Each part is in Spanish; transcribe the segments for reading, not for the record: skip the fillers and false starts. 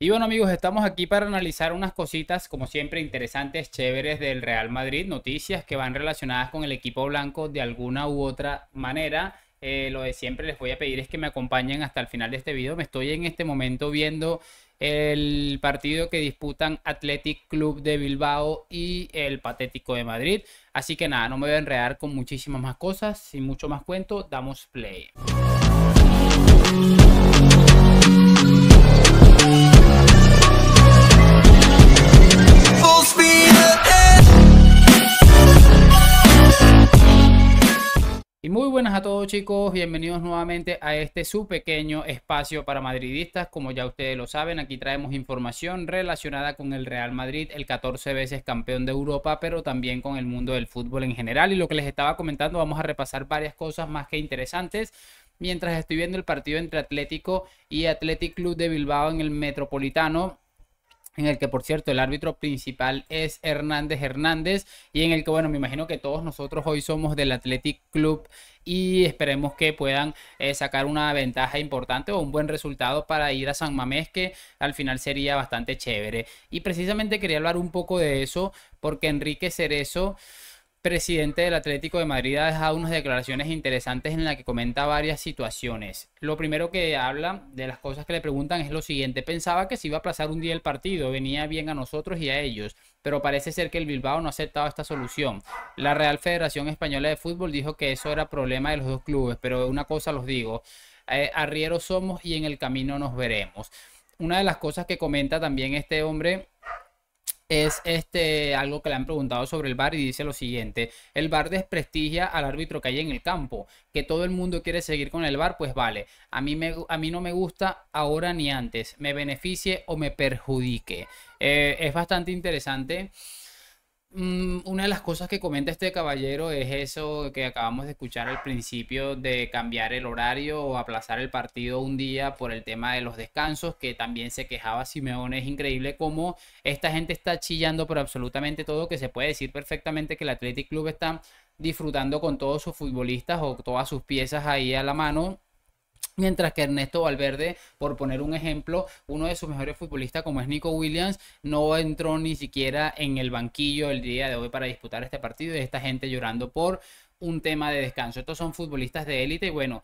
Y bueno amigos, estamos aquí para analizar unas cositas como siempre interesantes, chéveres del Real Madrid, noticias que van relacionadas con el equipo blanco de alguna u otra manera. Lo de siempre les voy a pedir es que me acompañen hasta el final de este video. Me estoy en este momento viendo el partido que disputan Athletic Club de Bilbao y el Patético de Madrid. Así que nada, no me voy a enredar con muchísimas más cosas, sin mucho más cuento, damos play. Y muy buenas a todos chicos, bienvenidos nuevamente a este su pequeño espacio para madridistas. Como ya ustedes lo saben, aquí traemos información relacionada con el Real Madrid, el 14 veces campeón de Europa, pero también con el mundo del fútbol en general. Y lo que les estaba comentando, vamos a repasar varias cosas más que interesantes. Mientras estoy viendo el partido entre Atlético y Athletic Club de Bilbao en el Metropolitano, en el que por cierto el árbitro principal es Hernández y en el que bueno, me imagino que todos nosotros hoy somos del Athletic Club y esperemos que puedan sacar una ventaja importante o un buen resultado para ir a San Mamés, que al final sería bastante chévere. Y precisamente quería hablar un poco de eso porque Enrique Cerezo, presidente del Atlético de Madrid, ha dejado unas declaraciones interesantes en las que comenta varias situaciones. Lo primero que habla de las cosas que le preguntan es lo siguiente: pensaba que se iba a aplazar un día el partido, venía bien a nosotros y a ellos, pero parece ser que el Bilbao no ha aceptado esta solución. La Real Federación Española de Fútbol dijo que eso era problema de los dos clubes, pero una cosa los digo, arrieros somos y en el camino nos veremos. Una de las cosas que comenta también este hombre es algo que le han preguntado sobre el VAR y dice lo siguiente: el VAR desprestigia al árbitro que hay en el campo, que todo el mundo quiere seguir con el VAR, pues vale, a mí no me gusta ahora ni antes, me beneficie o me perjudique. Es bastante interesante. Una de las cosas que comenta este caballero es eso que acabamos de escuchar al principio, de cambiar el horario o aplazar el partido un día por el tema de los descansos, que también se quejaba Simeone. Es increíble cómo esta gente está chillando por absolutamente todo, que se puede decir perfectamente que el Athletic Club está disfrutando con todos sus futbolistas o todas sus piezas ahí a la mano. Mientras que Ernesto Valverde, por poner un ejemplo, uno de sus mejores futbolistas como es Nico Williams, no entró ni siquiera en el banquillo el día de hoy para disputar este partido, y esta gente llorando por un tema de descanso. Estos son futbolistas de élite y bueno,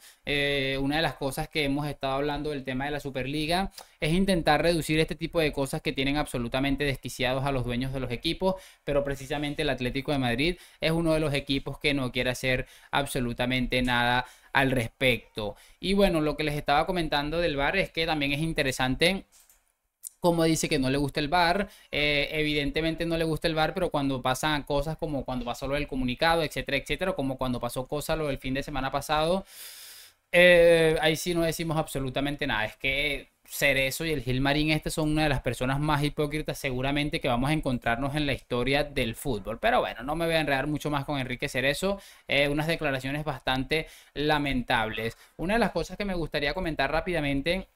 una de las cosas que hemos estado hablando del tema de la Superliga es intentar reducir este tipo de cosas que tienen absolutamente desquiciados a los dueños de los equipos, pero precisamente el Atlético de Madrid es uno de los equipos que no quiere hacer absolutamente nada al respecto. Y bueno, lo que les estaba comentando del VAR es que también es interesante como dice que no le gusta el VAR. Evidentemente no le gusta el VAR, pero cuando pasan cosas como cuando pasó lo del comunicado, etcétera, etcétera, como cuando pasó cosas lo del fin de semana pasado, ahí sí no decimos absolutamente nada. Es que Cerezo y el Gilmarín son una de las personas más hipócritas seguramente que vamos a encontrarnos en la historia del fútbol. Pero bueno, no me voy a enredar mucho más con Enrique Cerezo. Unas declaraciones bastante lamentables. Una de las cosas que me gustaría comentar rápidamente,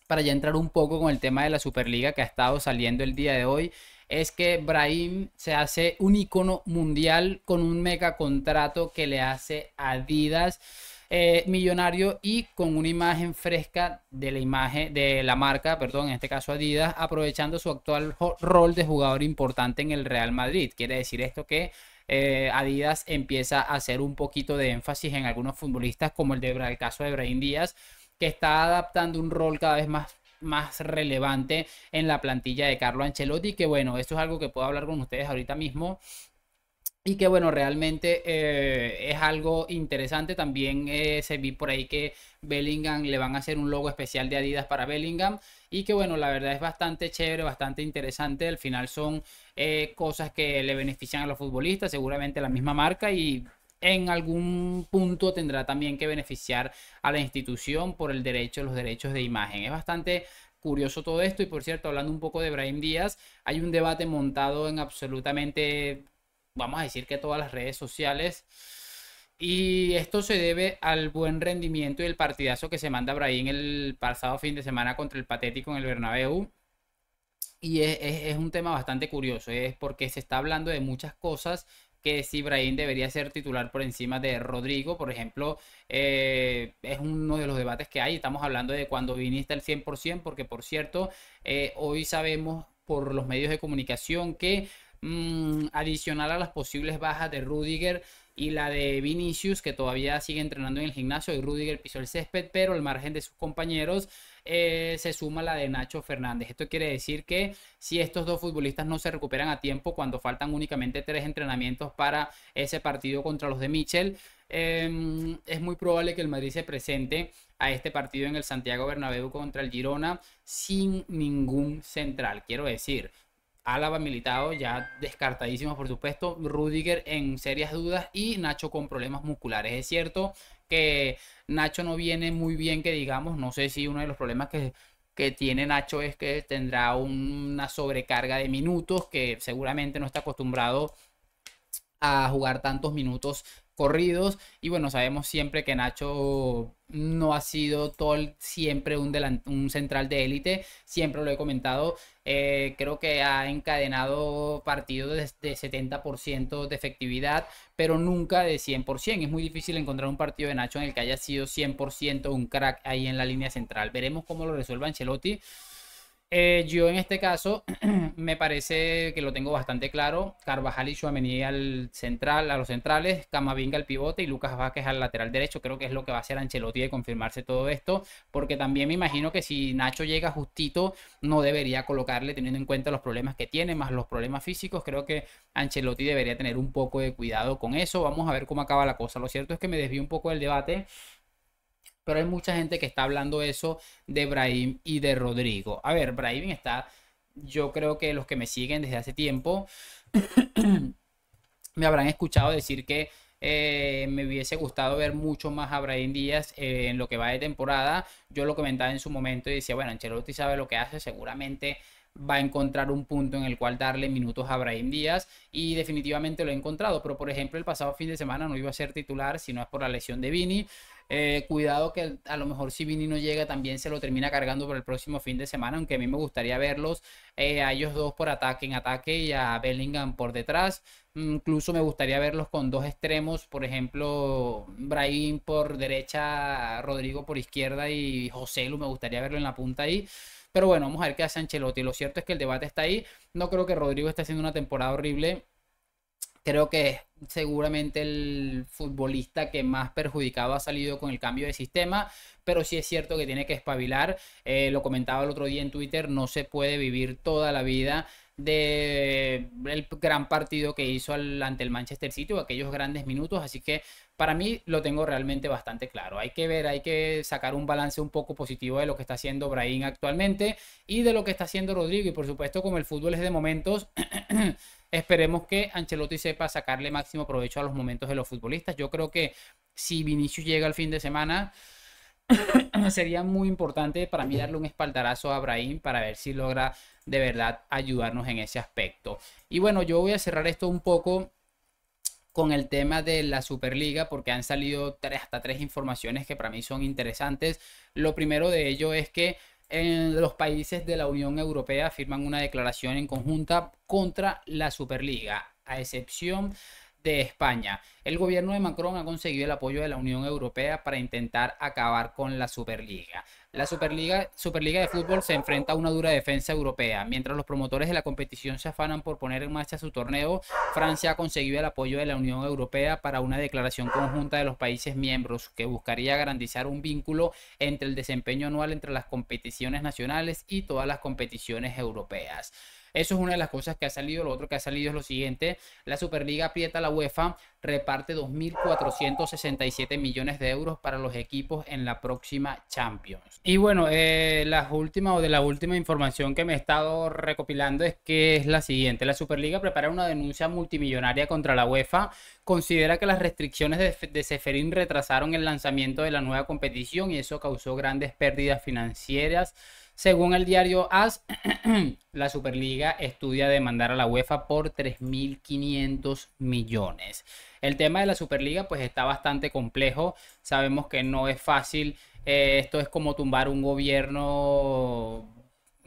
para ya entrar un poco con el tema de la Superliga que ha estado saliendo el día de hoy, es que Brahim se hace un icono mundial con un mega contrato que le hace Adidas, millonario, y con una imagen fresca de la marca, perdón, en este caso Adidas, aprovechando su actual rol de jugador importante en el Real Madrid. Quiere decir esto que Adidas empieza a hacer un poquito de énfasis en algunos futbolistas, como el caso de Brahim Díaz, que está adaptando un rol cada vez más relevante en la plantilla de Carlo Ancelotti. Que bueno, esto es algo que puedo hablar con ustedes ahorita mismo y que bueno, realmente es algo interesante. También se vi por ahí que Bellingham, le van a hacer un logo especial de Adidas para Bellingham, y que bueno, la verdad es bastante chévere, bastante interesante. Al final son cosas que le benefician a los futbolistas, seguramente la misma marca, y en algún punto tendrá también que beneficiar a la institución por los derechos de imagen. Es bastante curioso todo esto. Y por cierto, hablando un poco de Brahim Díaz, hay un debate montado en absolutamente, vamos a decir que todas las redes sociales, y esto se debe al buen rendimiento y el partidazo que se manda Brahim el pasado fin de semana contra el Patético en el Bernabéu. Y es un tema bastante curioso, es porque se está hablando de muchas cosas, que si Brahim debería ser titular por encima de Rodrigo, por ejemplo, es uno de los debates que hay. Estamos hablando de cuando Vini está al 100%, porque por cierto, hoy sabemos por los medios de comunicación que adicional a las posibles bajas de Rudiger y la de Vinicius, que todavía sigue entrenando en el gimnasio, y Rudiger pisó el césped, pero al margen de sus compañeros, se suma la de Nacho Fernández. Esto quiere decir que si estos dos futbolistas no se recuperan a tiempo, cuando faltan únicamente 3 entrenamientos para ese partido contra los de Michel, es muy probable que el Madrid se presente a este partido en el Santiago Bernabéu contra el Girona sin ningún central. Quiero decir, Álava, Militao ya descartadísimos, por supuesto, Rudiger en serias dudas y Nacho con problemas musculares. Es cierto que Nacho no viene muy bien, que digamos, no sé si uno de los problemas que tiene Nacho es que tendrá una sobrecarga de minutos, que seguramente no está acostumbrado a jugar tantos minutos corridos. Y bueno, sabemos siempre que Nacho no ha sido siempre un central de élite, siempre lo he comentado. Creo que ha encadenado partidos de 70% de efectividad, pero nunca de 100%. Es muy difícil encontrar un partido de Nacho en el que haya sido 100% un crack ahí en la línea central. Veremos cómo lo resuelva Ancelotti. Yo en este caso me parece que lo tengo bastante claro. Carvajal y Tchouaméni al central, a los centrales, Camavinga al pivote y Lucas Vázquez al lateral derecho. Creo que es lo que va a hacer Ancelotti de confirmarse todo esto, porque también me imagino que si Nacho llega justito, no debería colocarle, teniendo en cuenta los problemas que tiene, más los problemas físicos. Creo que Ancelotti debería tener un poco de cuidado con eso. Vamos a ver cómo acaba la cosa. Lo cierto es que me desvío un poco del debate, pero hay mucha gente que está hablando eso de Brahim y de Rodrigo. A ver, Brahim está, yo creo que los que me siguen desde hace tiempo me habrán escuchado decir que me hubiese gustado ver mucho más a Brahim Díaz en lo que va de temporada. Yo lo comentaba en su momento y decía, bueno, Ancelotti sabe lo que hace, seguramente va a encontrar un punto en el cual darle minutos a Brahim Díaz, y definitivamente lo he encontrado. Pero por ejemplo, el pasado fin de semana no iba a ser titular si no es por la lesión de Vini. Cuidado que a lo mejor si Vini no llega también se lo termina cargando por el próximo fin de semana, aunque a mí me gustaría verlos a ellos dos por ataque en ataque y a Bellingham por detrás. Incluso me gustaría verlos con dos extremos, por ejemplo, Brahim por derecha, Rodrigo por izquierda y Joselu, me gustaría verlo en la punta ahí. Pero bueno, vamos a ver qué hace Ancelotti. Lo cierto es que el debate está ahí. No creo que Rodrigo esté haciendo una temporada horrible. Creo que es seguramente el futbolista que más perjudicado ha salido con el cambio de sistema, pero sí es cierto que tiene que espabilar. Lo comentaba el otro día en Twitter, no se puede vivir toda la vida del gran partido que hizo ante el Manchester City o aquellos grandes minutos, así que para mí lo tengo realmente bastante claro. Hay que ver, hay que sacar un balance un poco positivo de lo que está haciendo Brahim actualmente y de lo que está haciendo Rodrigo, y por supuesto, como el fútbol es de momentos, esperemos que Ancelotti sepa sacarle máximo provecho a los momentos de los futbolistas. Yo creo que si Vinicius llega al fin de semana, sería muy importante para mí darle un espaldarazo a Brahim para ver si logra de verdad ayudarnos en ese aspecto. Y bueno, yo voy a cerrar esto un poco con el tema de la Superliga, porque han salido hasta 3 informaciones que para mí son interesantes. Lo primero de ello es que los países de la Unión Europea firman una declaración en conjunta contra la Superliga, a excepción de España. El gobierno de Macron ha conseguido el apoyo de la Unión Europea para intentar acabar con la Superliga. La Superliga de fútbol se enfrenta a una dura defensa europea. Mientras los promotores de la competición se afanan por poner en marcha su torneo, Francia ha conseguido el apoyo de la Unión Europea para una declaración conjunta de los países miembros que buscaría garantizar un vínculo entre el desempeño anual entre las competiciones nacionales y todas las competiciones europeas. Eso es una de las cosas que ha salido. Lo otro que ha salido es lo siguiente: la Superliga aprieta a la UEFA, reparte 2.467 millones de euros para los equipos en la próxima Champions. Y bueno, la última información que me he estado recopilando es que es la siguiente: la Superliga prepara una denuncia multimillonaria contra la UEFA, considera que las restricciones de Ceferín retrasaron el lanzamiento de la nueva competición y eso causó grandes pérdidas financieras. Según el diario AS, la Superliga estudia demandar a la UEFA por 3.500 millones. El tema de la Superliga pues está bastante complejo. Sabemos que no es fácil. Esto es como tumbar un gobierno,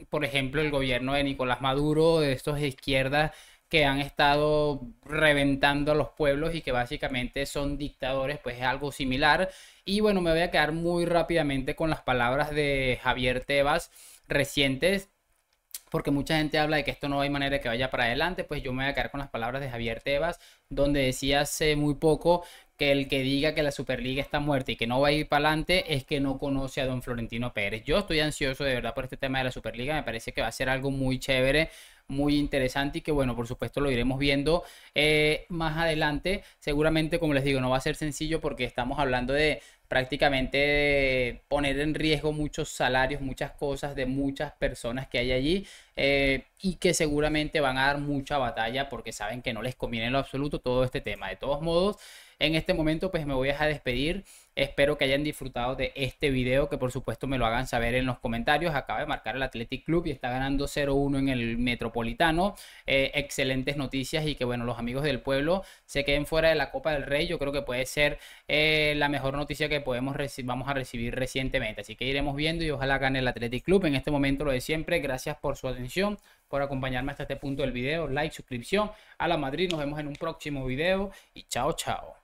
por ejemplo, el gobierno de Nicolás Maduro, de estos de izquierda, que han estado reventando a los pueblos y que básicamente son dictadores, pues es algo similar. Y bueno, me voy a quedar muy rápidamente con las palabras de Javier Tebas recientes, porque mucha gente habla de que esto no hay manera de que vaya para adelante. Pues yo me voy a quedar con las palabras de Javier Tebas, donde decía hace muy poco que el que diga que la Superliga está muerta y que no va a ir para adelante es que no conoce a don Florentino Pérez. Yo estoy ansioso de verdad por este tema de la Superliga, me parece que va a ser algo muy chévere, muy interesante y que bueno, por supuesto lo iremos viendo más adelante. Seguramente, como les digo, no va a ser sencillo porque estamos hablando de prácticamente poner en riesgo muchos salarios, muchas cosas de muchas personas que hay allí, y que seguramente van a dar mucha batalla porque saben que no les conviene en lo absoluto todo este tema. De todos modos, en este momento pues me voy a despedir. Espero que hayan disfrutado de este video, que por supuesto me lo hagan saber en los comentarios. Acaba de marcar el Athletic Club y está ganando 0-1 en el Metropolitano. Excelentes noticias y que bueno, los amigos del pueblo se queden fuera de la Copa del Rey. Yo creo que puede ser la mejor noticia que vamos a recibir recientemente. Así que iremos viendo y ojalá gane el Athletic Club. En este momento lo de siempre. Gracias por su atención, por acompañarme hasta este punto del video. Like, suscripción a la Madrid. Nos vemos en un próximo video y chao, chao.